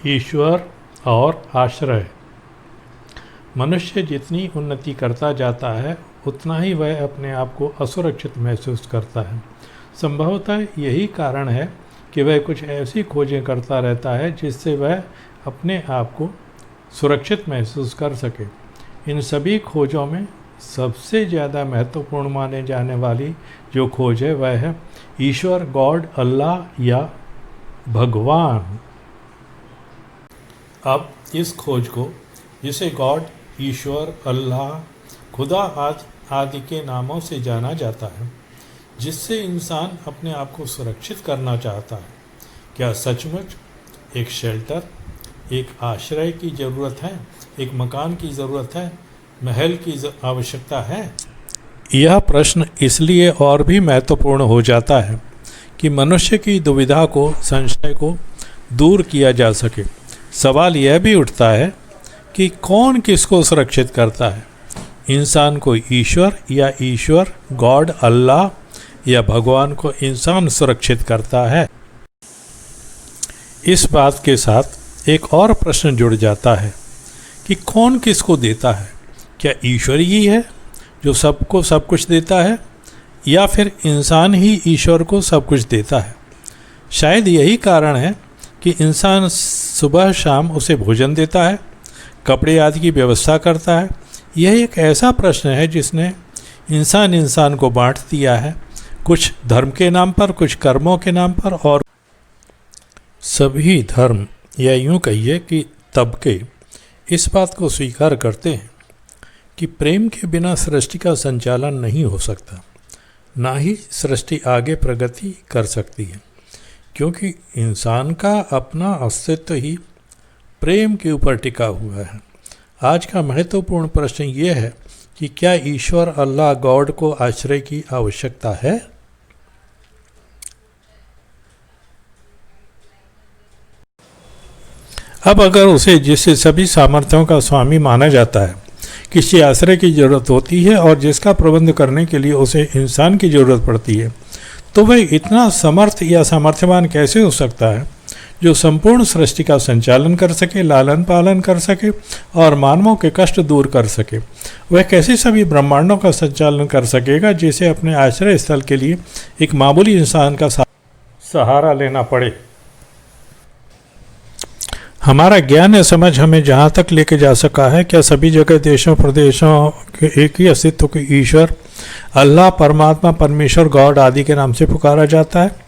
ईश्वर और आश्रय। मनुष्य जितनी उन्नति करता जाता है उतना ही वह अपने आप को असुरक्षित महसूस करता है। संभवतः यही कारण है कि वह कुछ ऐसी खोजें करता रहता है जिससे वह अपने आप को सुरक्षित महसूस कर सके। इन सभी खोजों में सबसे ज़्यादा महत्वपूर्ण माने जाने वाली जो खोज है वह है ईश्वर, गॉड, अल्लाह या भगवान। अब इस खोज को, जिसे गॉड, ईश्वर, अल्लाह, खुदा आदि के नामों से जाना जाता है, जिससे इंसान अपने आप को सुरक्षित करना चाहता है, क्या सचमुच एक शेल्टर, एक आश्रय की ज़रूरत है, एक मकान की ज़रूरत है, महल की आवश्यकता है? यह प्रश्न इसलिए और भी महत्वपूर्ण हो जाता है कि मनुष्य की दुविधा को, संशय को दूर किया जा सके। सवाल यह भी उठता है कि कौन किसको सुरक्षित करता है, इंसान को ईश्वर या ईश्वर, गॉड, अल्लाह या भगवान को इंसान सुरक्षित करता है। इस बात के साथ एक और प्रश्न जुड़ जाता है कि कौन किसको देता है। क्या ईश्वर ही है जो सबको सब कुछ देता है, या फिर इंसान ही ईश्वर को सब कुछ देता है? शायद यही कारण है कि इंसान सुबह शाम उसे भोजन देता है, कपड़े आदि की व्यवस्था करता है। यह एक ऐसा प्रश्न है जिसने इंसान को बांट दिया है, कुछ धर्म के नाम पर, कुछ कर्मों के नाम पर। और सभी धर्म, या यूँ कहिए कि तबके, इस बात को स्वीकार करते हैं कि प्रेम के बिना सृष्टि का संचालन नहीं हो सकता, ना ही सृष्टि आगे प्रगति कर सकती है, क्योंकि इंसान का अपना अस्तित्व ही प्रेम के ऊपर टिका हुआ है। आज का महत्वपूर्ण प्रश्न ये है कि क्या ईश्वर, अल्लाह, गॉड को आश्रय की आवश्यकता है? अब अगर उसे, जिससे सभी सामर्थ्यों का स्वामी माना जाता है, किसी आश्रय की ज़रूरत होती है और जिसका प्रबंध करने के लिए उसे इंसान की ज़रूरत पड़ती है, तो वह इतना समर्थ या सामर्थ्यवान कैसे हो सकता है जो संपूर्ण सृष्टि का संचालन कर सके, लालन पालन कर सके और मानवों के कष्ट दूर कर सके? वह कैसे सभी ब्रह्मांडों का संचालन कर सकेगा जिसे अपने आश्रय स्थल के लिए एक मामूली इंसान का सहारा लेना पड़े? हमारा ज्ञान या समझ हमें जहाँ तक लेके जा सका है, क्या सभी जगह, देशों प्रदेशों के एक ही अस्तित्व को ईश्वर, अल्लाह, परमात्मा, परमेश्वर, गॉड आदि के नाम से पुकारा जाता है,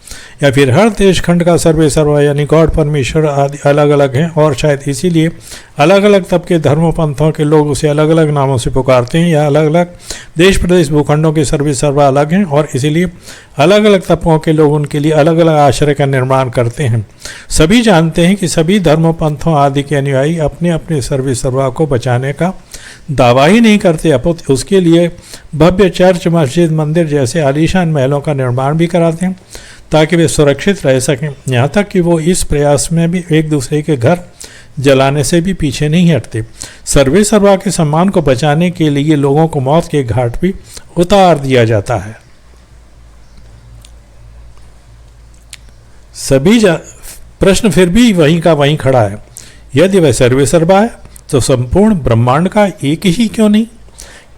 या फिर हर देश खंड का सर्वे सर्वा यानी गॉड, परमेश्वर आदि अलग अलग हैं और शायद इसीलिए अलग अलग तबके, धर्मों, पंथों के लोग उसे अलग अलग नामों से पुकारते हैं, या अलग अलग देश, प्रदेश, भूखंडों के सर्वे सर्वा अलग हैं और इसीलिए अलग अलग तबकों के लोग उनके लिए अलग अलग आश्रय का निर्माण करते हैं। सभी जानते हैं कि सभी धर्मों, पंथों आदि के अनुयायी अपने अपने सर्वे सर्वा को बचाने का दावा ही नहीं करते, अपितु उसके लिए भव्य चर्च, मस्जिद, मंदिर जैसे आलीशान महलों का निर्माण भी कराते हैं ताकि वे सुरक्षित रह सकें। यहाँ तक कि वो इस प्रयास में भी एक दूसरे के घर जलाने से भी पीछे नहीं हटते। सर्वे सर्वा के सम्मान को बचाने के लिए लोगों को मौत के घाट भी उतार दिया जाता है। सभी प्रश्न फिर भी वहीं का वहीं खड़ा है। यदि वह सर्वे सर्वा है तो संपूर्ण ब्रह्मांड का एक ही क्यों नहीं?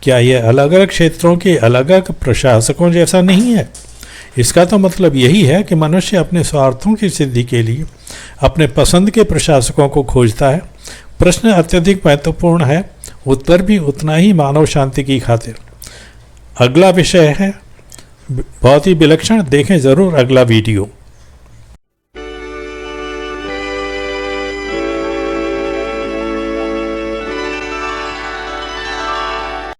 क्या यह अलग अलग क्षेत्रों के अलग अलग प्रशासकों जैसा नहीं है? इसका तो मतलब यही है कि मनुष्य अपने स्वार्थों की सिद्धि के लिए अपने पसंद के प्रशासकों को खोजता है। प्रश्न अत्यधिक महत्वपूर्ण है, उत्तर भी उतना ही मानव शांति की खातिर। अगला विषय है बहुत ही विलक्षण, देखें ज़रूर अगला वीडियो।